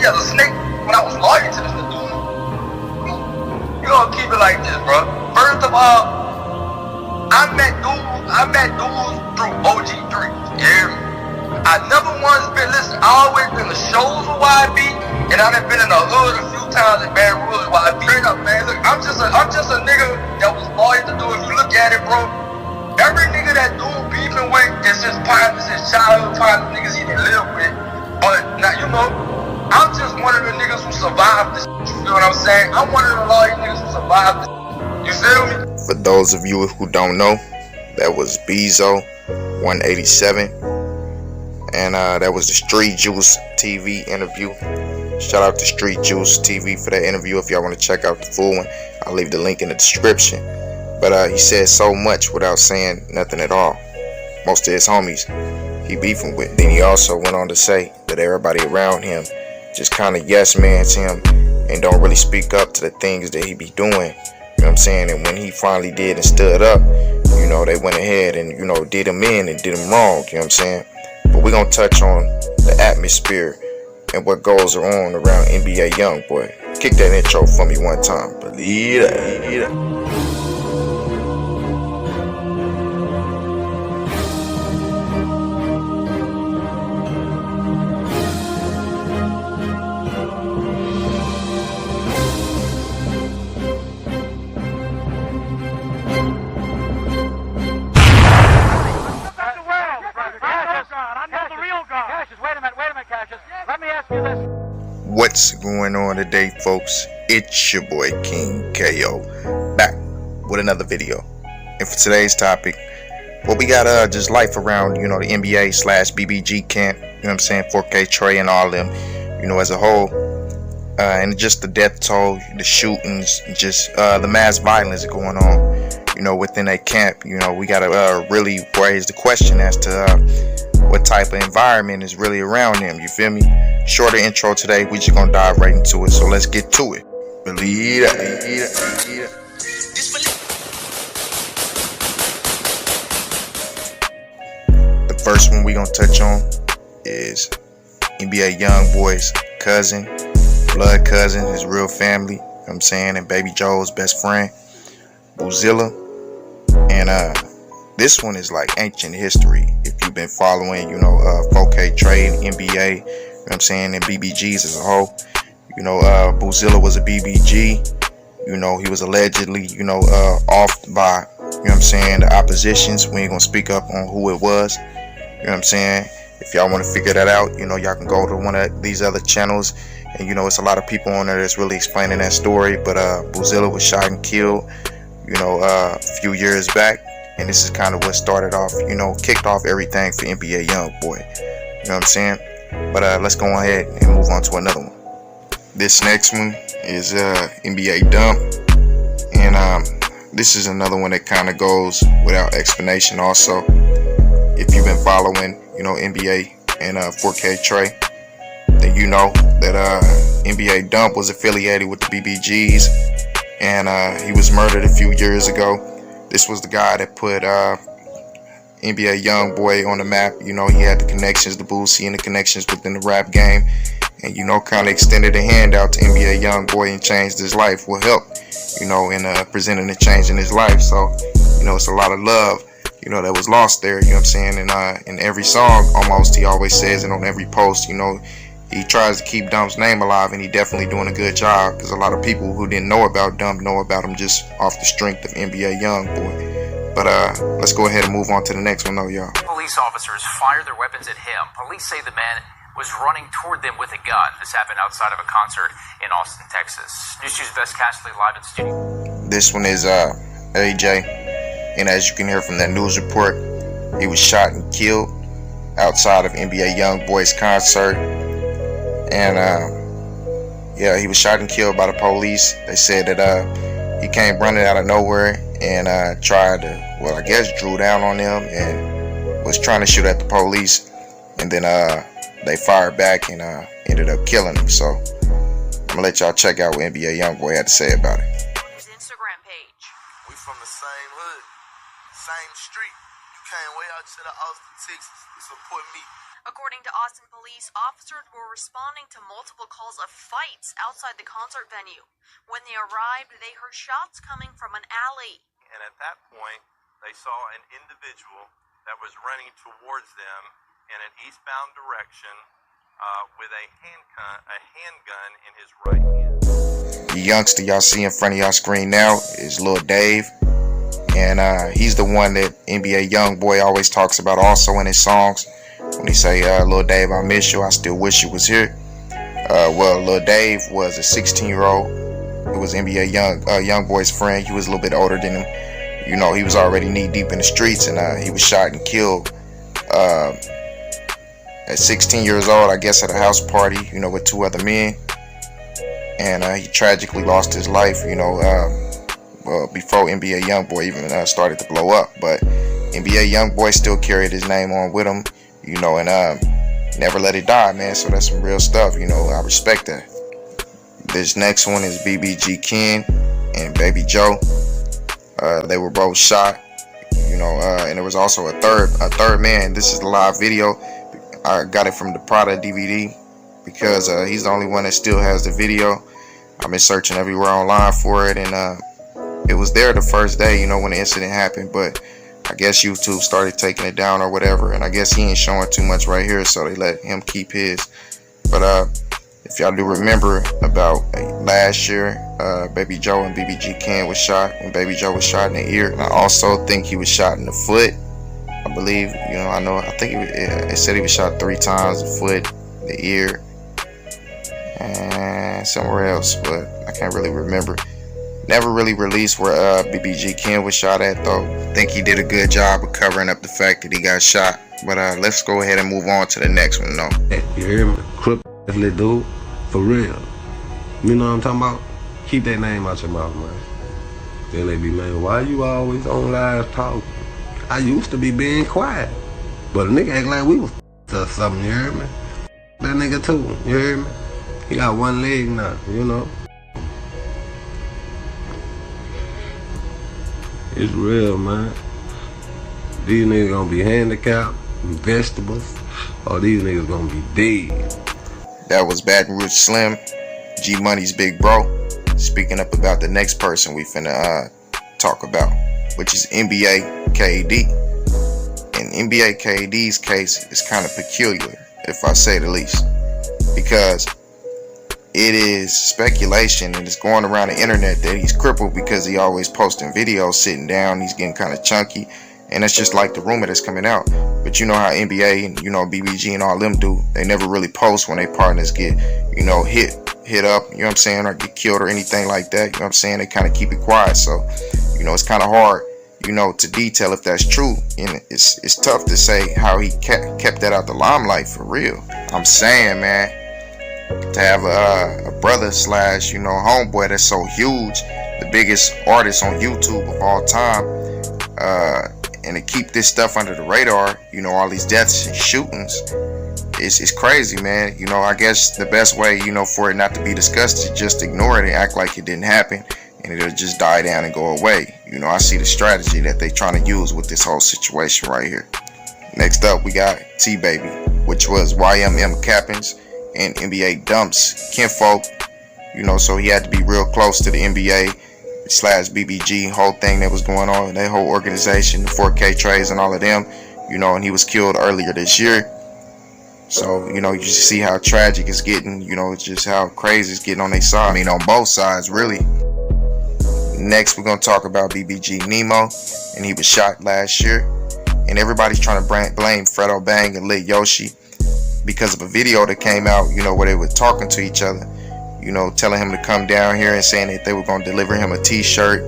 as a snake when I was loyal to this dude. You gonna keep it like this, bro. First of all, I met dudes through OG3. Yeah. I never once been, listen, I always been to shows with YB, and I done been in the hood a few times in Baton Rouge with YB. Straight up, man, look, I'm just a nigga that was loyal to do. If you look at it, bro, every nigga that dude beefing with is his partners, his childhood partners, niggas he didn't live with. But now, you know, I'm just one of the niggas who survived this. You feel what I'm saying? I'm one of the loyal niggas who survived this. You feel me? For those of you who don't know, that was Bezo 187, and that was the Street Juice TV interview. Shout out to Street Juice TV for that interview. If y'all want to check out the full one, I'll leave the link in the description. But he said so much without saying nothing at all. Most of his homies he beefing with. Then he also went on to say that everybody around him just kind of yes mans him and don't really speak up to the things that he be doing. You know what I'm saying? And when he finally did and stood up, you know, they went ahead and, you know, did him in and did him wrong. You know what I'm saying? But we're going to touch on the atmosphere and what goes on around NBA YoungBoy. Kick that intro for me one time. Believe that. What's going on today, folks? It's your boy King KO back with another video. And for today's topic, well, we got just life around, you know, the NBA / BBG camp, you know what I'm saying, 4K Trey and all them, you know, as a whole. And just the death toll, the shootings, just the mass violence going on, you know, within that camp. You know, we gotta really raise the question as to what type of environment is really around them. You feel me? Shorter intro today. We just gonna dive right into it. So let's get to it. Believe that. The first one we gonna touch on is NBA YoungBoy's cousin, blood cousin, his real family. You know what I'm saying, and Baby Joe's best friend, Bruzilla. And this one is like ancient history. If you've been following, you know, 4K Trey and NBA, you know what I'm saying, and BBGs as a whole. You know, Bruzilla was a BBG. You know, he was allegedly, you know, offed by, you know what I'm saying, the oppositions. We ain't gonna speak up on who it was. You know what I'm saying? If y'all want to figure that out, you know, y'all can go to one of these other channels. And, you know, it's a lot of people on there that's really explaining that story. But Bruzilla was shot and killed, you know, a few years back. And this is kind of what started off, you know, kicked off everything for NBA YoungBoy. You know what I'm saying? But let's go ahead and move on to another one. This next one is NBA Dump. And this is another one that kind of goes without explanation also. If you've been following, you know, NBA and 4K Trey, then you know that NBA Dump was affiliated with the BBGs. And he was murdered a few years ago. This was the guy that put NBA YoungBoy on the map. You know, he had the connections to Boosie and the connections within the rap game. And, you know, kind of extended a hand out to NBA YoungBoy and changed his life with help, you know, in presenting a change in his life. So, you know, it's a lot of love, you know, that was lost there, you know what I'm saying? And in every song, almost, he always says it on every post, you know, he tries to keep Dump's name alive, and he definitely doing a good job, because a lot of people who didn't know about Dump know about him just off the strength of NBA YoungBoy. But let's go ahead and move on to the next one though, y'all. Police officers fired their weapons at him. Police say the man was running toward them with a gun. This happened outside of a concert in Austin, Texas. News 2's Best Castley live in the studio. This one is AJ, and as you can hear from that news report, he was shot and killed outside of NBA YoungBoy's concert. And yeah, he was shot and killed by the police. They said that he came running out of nowhere and tried to, well, I guess drew down on them and was trying to shoot at the police. And then they fired back and ended up killing him. So I'm gonna let y'all check out what NBA YoungBoy had to say about it. His Instagram page. We from the same hood, same street. You came way out to the Austin, Texas to support me. According to Austin police, officers were responding to multiple calls of fights outside the concert venue. When they arrived, they heard shots coming from an alley. And at that point, they saw an individual that was running towards them in an eastbound direction with a handgun in his right hand. The youngster y'all see in front of y'all screen now is Lil Dave. And he's the one that NBA YoungBoy always talks about also in his songs. When he say, Lil Dave, I miss you, I still wish you was here. Well, Lil Dave was a 16-year-old. It was NBA YoungBoy's friend. He was a little bit older than him. You know, he was already knee deep in the streets, and he was shot and killed at 16 years old, I guess, at a house party, you know, with two other men. And he tragically lost his life, you know, before NBA YoungBoy even started to blow up. But NBA YoungBoy still carried his name on with him, you know, and never let it die, man. So that's some real stuff, you know. I respect that. This next one is BBG Ken and Baby Joe. They were both shot, you know, and there was also a third man. This is the live video. I got it from the Prada DVD because he's the only one that still has the video. I've been searching everywhere online for it, and it was there the first day, you know, when the incident happened, but I guess YouTube started taking it down or whatever, and I guess he ain't showing too much right here, so they let him keep his. But if y'all do remember, about last year, Baby Joe and BBG Ken was shot, and Baby Joe was shot in the ear. And I also think he was shot in the foot, I believe. You know, I think it said he was shot 3 times: the foot, the ear, and somewhere else, but I can't really remember. Never really released where BBG Ken was shot at, though. I think he did a good job of covering up the fact that he got shot. But let's go ahead and move on to the next one, though. You hear me? Crip ass little dude, for real. You know what I'm talking about? Keep that name out your mouth, man. Then they be, man, why you always on live talking? I used to be being quiet, but a nigga act like we was or something, you hear me? That nigga too, you hear me? He got one leg now, you know? It's real, man. These niggas gonna be handicapped, vegetables, or these niggas gonna be dead. That was Baton Rouge Slim, G Money's big bro, speaking up about the next person we finna talk about, which is NBA KD. And NBA KD's case is kind of peculiar, if I say the least, because it is speculation and it's going around the internet that he's crippled because he always posting videos sitting down. He's getting kind of chunky, and that's just like the rumor that's coming out. But you know how NBA and, you know, BBG and all them do, they never really post when their partners get, you know, hit up, you know what I'm saying, or get killed or anything like that. You know what I'm saying? They kind of keep it quiet. So, you know, it's kind of hard, you know, to detail if that's true, and it's tough to say how he kept that out the limelight for real. I'm saying, man, to have a brother slash, you know, homeboy that's so huge, the biggest artist on YouTube of all time, and to keep this stuff under the radar, you know, all these deaths and shootings, it's crazy, man. You know, I guess the best way, you know, for it not to be discussed is just ignore it and act like it didn't happen, and it'll just die down and go away. You know, I see the strategy that they trying to use with this whole situation right here. Next up, we got T-Baby, which was YMM Cappins and NBA Dumps kinfolk, you know, so he had to be real close to the NBA / BBG whole thing that was going on, that whole organization, the 4K Treys and all of them, you know, and he was killed earlier this year. So, you know, you just see how tragic it's getting, you know, it's just how crazy it's getting on their side. I mean, on both sides, really. Next, we're going to talk about BBG Nemo, and he was shot last year, and everybody's trying to blame Fredo Bang and Lit Yoshi because of a video that came out, you know, where they were talking to each other, you know, telling him to come down here and saying that they were going to deliver him a t-shirt,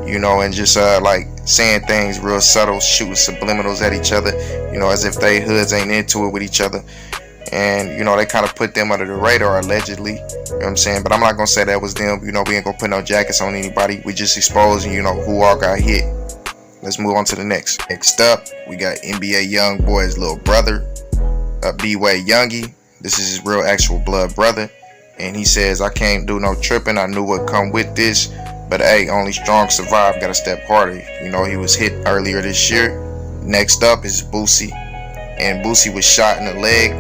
you know, and just like saying things real subtle, shooting subliminals at each other, you know, as if they hoods ain't into it with each other. And, you know, they kind of put them under the radar, allegedly, you know what I'm saying? But I'm not going to say that was them, you know, we ain't going to put no jackets on anybody. We just exposing, you know, who all got hit. Let's move on to the next. Next up, we got NBA YoungBoy's little brother, B-Way Youngie. This is his real actual blood brother, and he says, I can't do no tripping, I knew what come with this, but hey, only strong survive, gotta step harder. You know, he was hit earlier this year. Next up is Boosie and Boosie was shot in the leg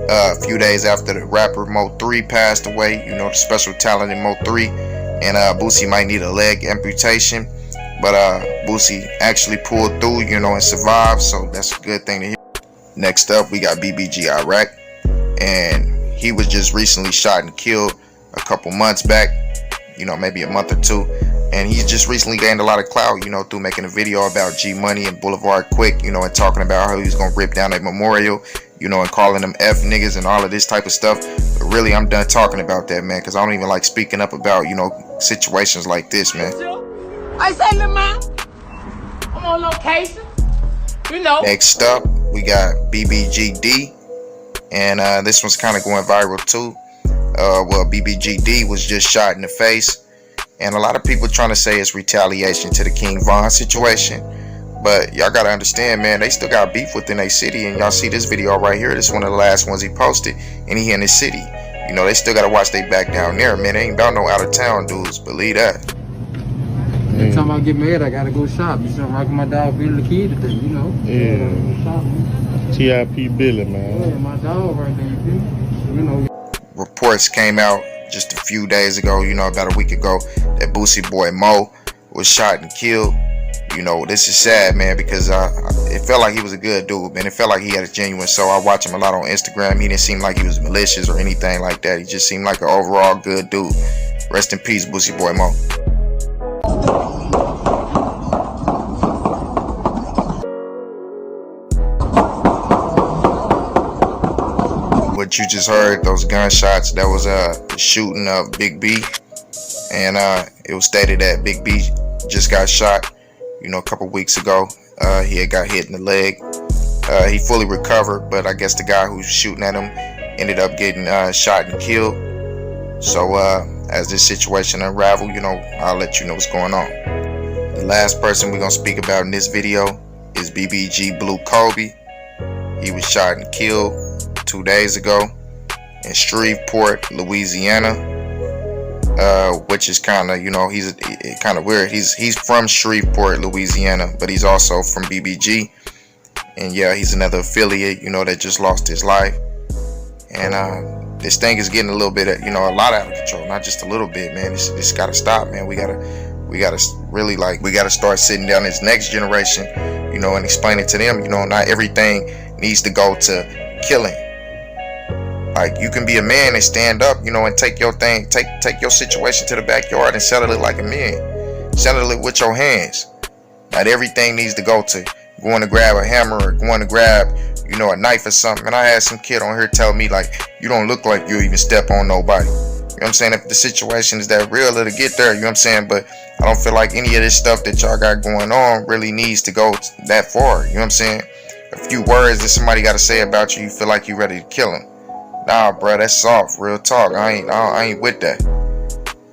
a few days after the rapper Mo 3 passed away. You know, the special talent in Mo 3, and Boosie might need a leg amputation, but Boosie actually pulled through, you know, and survived, so that's a good thing to hear. Next up, we got BBG Iraq, and he was just recently shot and killed a couple months back, you know, maybe a month or two, and he just recently gained a lot of clout, you know, through making a video about G Money and Boulevard Quick, you know, and talking about how he was gonna rip down a memorial, you know, and calling them F niggas and all of this type of stuff. But really, I'm done talking about that, man, because I don't even like speaking up about, you know, situations like this, man. I say, little man, I'm on location, you know. Next up, we got BBGD, and this one's kind of going viral too. Well, BBGD was just shot in the face, and a lot of people trying to say it's retaliation to the King Von situation. But y'all gotta understand, man, they still got beef within their city, and y'all see this video right here. This is one of the last ones he posted, and he in his city. You know, they still gotta watch they back down there, man. They ain't about no out of town dudes, believe that. Every time I get mad, I gotta go shop. You see, I'm rocking my dog Billy the Kid today, you know. Yeah. T.I.P. Billy, man. Yeah, my dog right there, you feel? You know. Reports came out just a few days ago, you know, about a week ago, that Boosie Boy Mo was shot and killed. You know, this is sad, man, because it felt like he was a good dude, man. It felt like he had a genuine soul. I watch him a lot on Instagram. He didn't seem like he was malicious or anything like that. He just seemed like an overall good dude. Rest in peace, Boosie Boy Mo. What you just heard, those gunshots, that was the shooting of Big B, and it was stated that Big B just got shot, you know, a couple weeks ago. He had got hit in the leg. He fully recovered, but I guess the guy who was shooting at him ended up getting shot and killed. So as this situation unravel, you know, I'll let you know what's going on. The last person we're gonna speak about in this video is BBG Blue Kobe. He was shot and killed 2 days ago in Shreveport, Louisiana, which is kind of, you know, he's kind of weird. He's from Shreveport, Louisiana, but he's also from BBG, and yeah, he's another affiliate, you know, that just lost his life. And this thing is getting a little bit, you know, a lot out of control, not just a little bit, man. This gotta stop, man. We gotta really, like, we gotta start sitting down this next generation, you know, and explaining to them, you know, not everything needs to go to killing. Like, you can be a man and stand up, you know, and take your thing, take your situation to the backyard and settle it like a man. Settle it with your hands. Not everything needs to go to going to grab a hammer or going to grab, you know, a knife or something. And I had some kid on here tell me, like, you don't look like you even step on nobody. You know what I'm saying? If the situation is that real, it'll get there, you know what I'm saying? But I don't feel like any of this stuff that y'all got going on really needs to go that far, you know what I'm saying? A few words that somebody got to say about you, you feel like you ready to kill him. Nah, bro, that's soft, real talk. I ain't with that.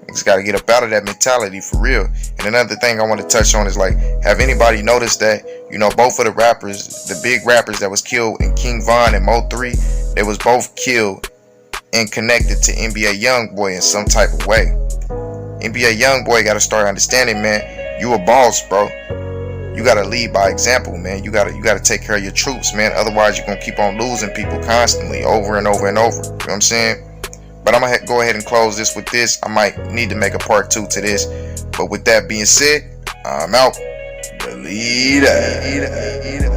Just gotta get up out of that mentality for real. And another thing I want to touch on is, like, have anybody noticed that, you know, both of the rappers, the big rappers that was killed in King Von and Mo 3, they was both killed and connected to NBA YoungBoy in some type of way. NBA YoungBoy gotta start understanding, man, you a boss, bro. You gotta lead by example, man. You gotta take care of your troops, man. Otherwise, you're gonna keep on losing people constantly, over and over and over. You know what I'm saying? But I'm gonna go ahead and close this with this. I might need to make a part 2 to this. But with that being said, I'm out. Believe that.